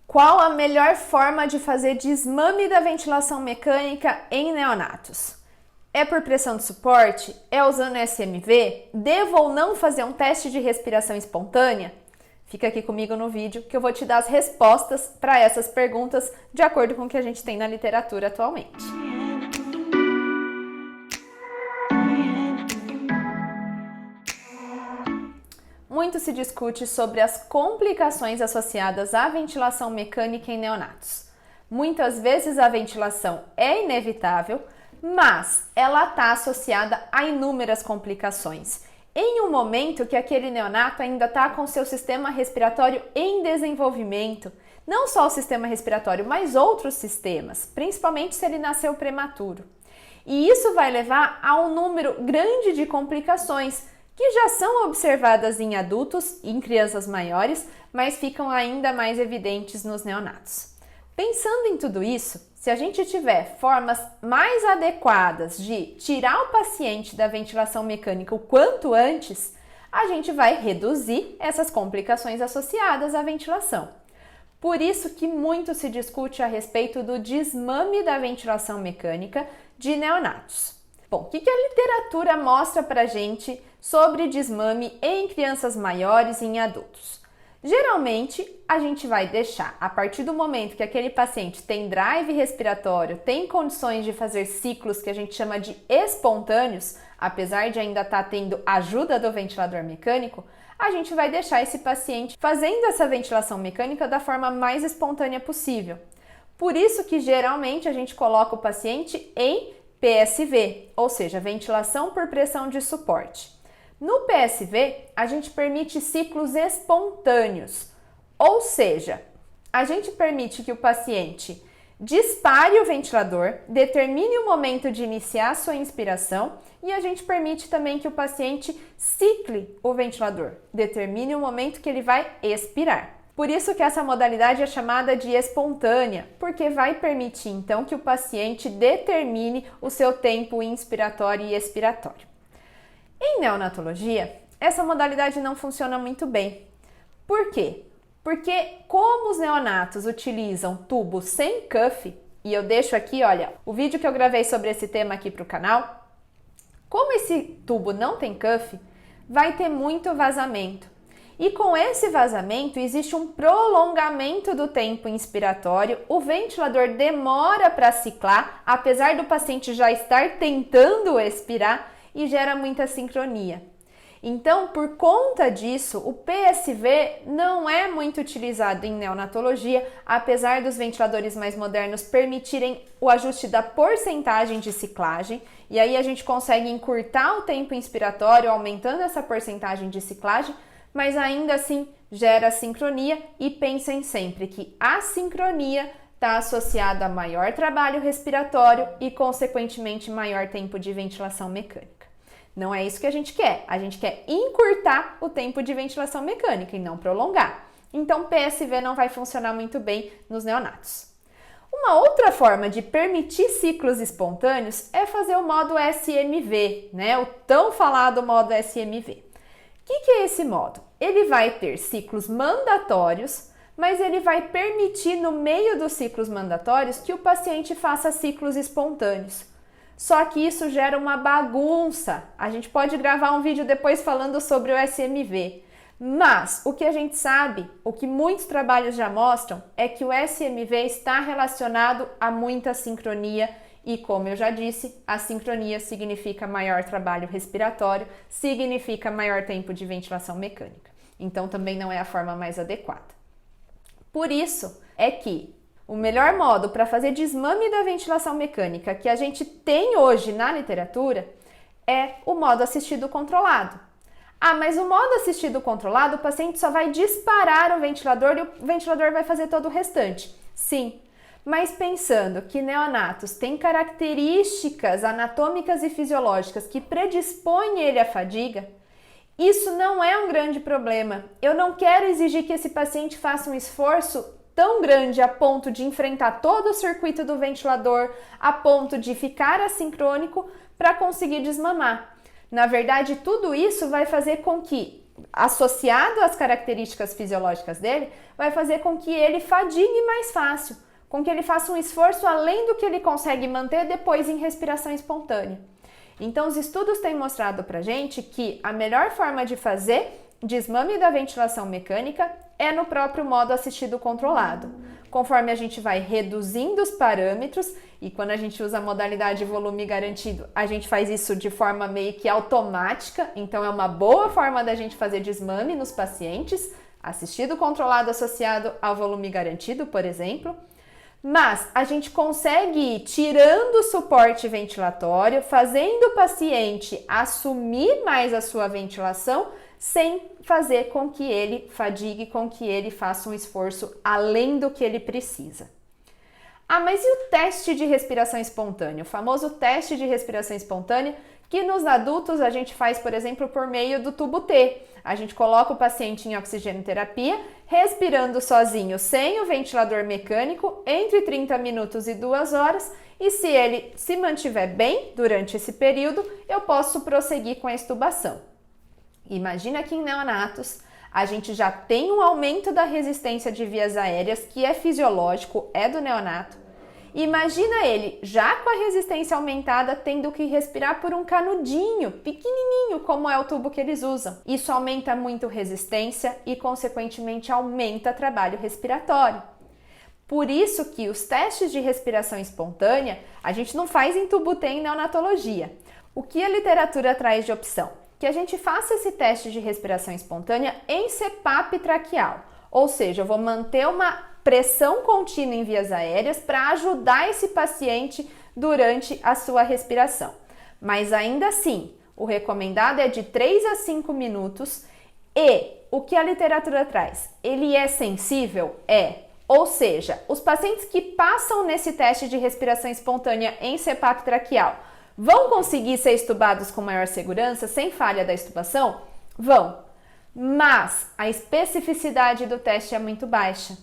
Qual a melhor forma de fazer desmame da ventilação mecânica em neonatos? É por pressão de suporte? É usando SMV? Devo ou não fazer um teste de respiração espontânea? Fica aqui comigo no vídeo que eu vou te dar as respostas para essas perguntas de acordo com o que a gente tem na literatura atualmente. Muito se discute sobre as complicações associadas à ventilação mecânica em neonatos. Muitas vezes a ventilação é inevitável, mas ela está associada a inúmeras complicações. Em um momento que aquele neonato ainda está com seu sistema respiratório em desenvolvimento, não só o sistema respiratório, mas outros sistemas, principalmente se ele nasceu prematuro. E isso vai levar a um número grande de complicações que já são observadas em adultos e em crianças maiores, mas ficam ainda mais evidentes nos neonatos. Pensando em tudo isso, se a gente tiver formas mais adequadas de tirar o paciente da ventilação mecânica o quanto antes, a gente vai reduzir essas complicações associadas à ventilação. Por isso que muito se discute a respeito do desmame da ventilação mecânica de neonatos. Bom, o que a literatura mostra pra gente sobre desmame em crianças maiores e em adultos? Geralmente, a gente vai deixar, a partir do momento que aquele paciente tem drive respiratório, tem condições de fazer ciclos que a gente chama de espontâneos, apesar de ainda estar tendo ajuda do ventilador mecânico, a gente vai deixar esse paciente fazendo essa ventilação mecânica da forma mais espontânea possível. Por isso que geralmente a gente coloca o paciente em PSV, ou seja, ventilação por pressão de suporte. No PSV, a gente permite ciclos espontâneos, ou seja, a gente permite que o paciente dispare o ventilador, determine o momento de iniciar a sua inspiração e a gente permite também que o paciente cicle o ventilador, determine o momento que ele vai expirar. Por isso que essa modalidade é chamada de espontânea, porque vai permitir então que o paciente determine o seu tempo inspiratório e expiratório. Em neonatologia, essa modalidade não funciona muito bem. Por quê? Porque como os neonatos utilizam tubos sem cuff, e eu deixo aqui, olha, o vídeo que eu gravei sobre esse tema aqui para o canal, como esse tubo não tem cuff, vai ter muito vazamento. E com esse vazamento existe um prolongamento do tempo inspiratório, o ventilador demora para ciclar, apesar do paciente já estar tentando expirar e gera muita sincronia. Então, por conta disso, o PSV não é muito utilizado em neonatologia, apesar dos ventiladores mais modernos permitirem o ajuste da porcentagem de ciclagem, e aí a gente consegue encurtar o tempo inspiratório, aumentando essa porcentagem de ciclagem, mas ainda assim gera sincronia e pensem sempre que a sincronia está associada a maior trabalho respiratório e, consequentemente, maior tempo de ventilação mecânica. Não é isso que a gente quer encurtar o tempo de ventilação mecânica e não prolongar. Então, PSV não vai funcionar muito bem nos neonatos. Uma outra forma de permitir ciclos espontâneos é fazer o modo SMV, né? O tão falado modo SMV. O que é esse modo? Ele vai ter ciclos mandatórios, mas ele vai permitir no meio dos ciclos mandatórios que o paciente faça ciclos espontâneos. Só que isso gera uma bagunça. A gente pode gravar um vídeo depois falando sobre o SMV. Mas o que a gente sabe, o que muitos trabalhos já mostram, é que o SMV está relacionado a muita sincronia. E como eu já disse, a sincronia significa maior trabalho respiratório, significa maior tempo de ventilação mecânica. Então também não é a forma mais adequada. Por isso é que o melhor modo para fazer desmame da ventilação mecânica que a gente tem hoje na literatura é o modo assistido controlado. Ah, mas o modo assistido controlado, o paciente só vai disparar o ventilador e o ventilador vai fazer todo o restante. Sim. Mas pensando que neonatos têm características anatômicas e fisiológicas que predispõem ele à fadiga, isso não é um grande problema. Eu não quero exigir que esse paciente faça um esforço tão grande a ponto de enfrentar todo o circuito do ventilador, a ponto de ficar assincrônico para conseguir desmamar. Na verdade, tudo isso vai fazer com que associado às características fisiológicas dele, vai fazer com que ele fadigue mais fácil, com que ele faça um esforço além do que ele consegue manter depois em respiração espontânea. Então, os estudos têm mostrado pra gente que a melhor forma de fazer desmame da ventilação mecânica é no próprio modo assistido controlado. Conforme a gente vai reduzindo os parâmetros, e quando a gente usa a modalidade volume garantido, a gente faz isso de forma meio que automática, então é uma boa forma da gente fazer desmame nos pacientes, assistido controlado associado ao volume garantido, por exemplo. Mas a gente consegue ir tirando o suporte ventilatório, fazendo o paciente assumir mais a sua ventilação, sem fazer com que ele fadigue, com que ele faça um esforço além do que ele precisa. Ah, mas e o teste de respiração espontânea? O famoso teste de respiração espontânea que nos adultos a gente faz, por exemplo, por meio do tubo T. A gente coloca o paciente em oxigenoterapia, respirando sozinho, sem o ventilador mecânico, entre 30 minutos e 2 horas, e se ele se mantiver bem durante esse período, eu posso prosseguir com a extubação. Imagina que em neonatos a gente já tem um aumento da resistência de vias aéreas, que é fisiológico, é do neonato. Imagina ele já com a resistência aumentada, tendo que respirar por um canudinho pequenininho, como é o tubo que eles usam. Isso aumenta muito resistência e, consequentemente, aumenta trabalho respiratório. Por isso que os testes de respiração espontânea a gente não faz em tubo T em neonatologia. O que a literatura traz de opção? Que a gente faça esse teste de respiração espontânea em CPAP traqueal, ou seja, eu vou manter uma pressão contínua em vias aéreas para ajudar esse paciente durante a sua respiração. Mas ainda assim, o recomendado é de 3 a 5 minutos e o que a literatura traz? Ele é sensível? É. Ou seja, os pacientes que passam nesse teste de respiração espontânea em CPAP traqueal vão conseguir ser extubados com maior segurança, sem falha da extubação? Vão, mas a especificidade do teste é muito baixa.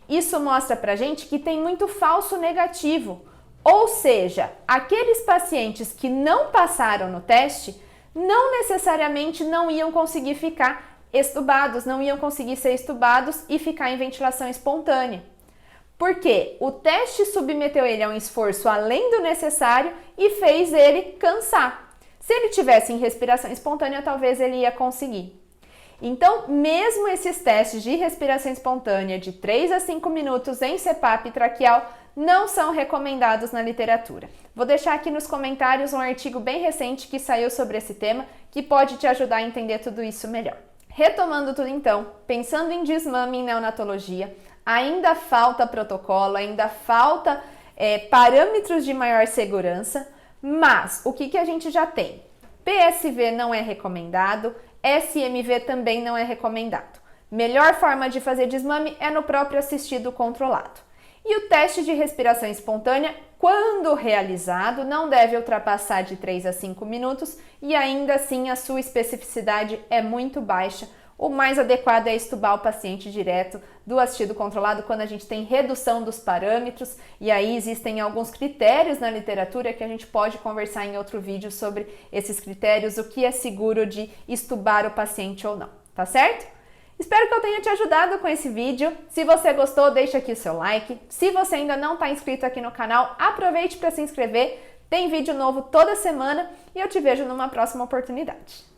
Isso mostra pra gente que tem muito falso negativo, ou seja, aqueles pacientes que não passaram no teste não necessariamente não iam conseguir ficar extubados, não iam conseguir ser extubados e ficar em ventilação espontânea. Porque o teste submeteu ele a um esforço além do necessário e fez ele cansar. Se ele tivesse em respiração espontânea, talvez ele ia conseguir. Então, mesmo esses testes de respiração espontânea de 3 a 5 minutos em CPAP traqueal não são recomendados na literatura. Vou deixar aqui nos comentários um artigo bem recente que saiu sobre esse tema, que pode te ajudar a entender tudo isso melhor. Retomando tudo então, pensando em desmame em neonatologia, ainda falta protocolo, ainda falta parâmetros de maior segurança, mas o que a gente já tem? PSV não é recomendado, SMV também não é recomendado. Melhor forma de fazer desmame é no próprio assistido controlado. E o teste de respiração espontânea, quando realizado, não deve ultrapassar de 3 a 5 minutos e ainda assim a sua especificidade é muito baixa. O mais adequado é extubar o paciente direto do assistido controlado quando a gente tem redução dos parâmetros, e aí existem alguns critérios na literatura que a gente pode conversar em outro vídeo sobre esses critérios, o que é seguro de extubar o paciente ou não, tá certo? Espero que eu tenha te ajudado com esse vídeo. Se você gostou, deixa aqui o seu like. Se você ainda não está inscrito aqui no canal, aproveite para se inscrever. Tem vídeo novo toda semana e eu te vejo numa próxima oportunidade.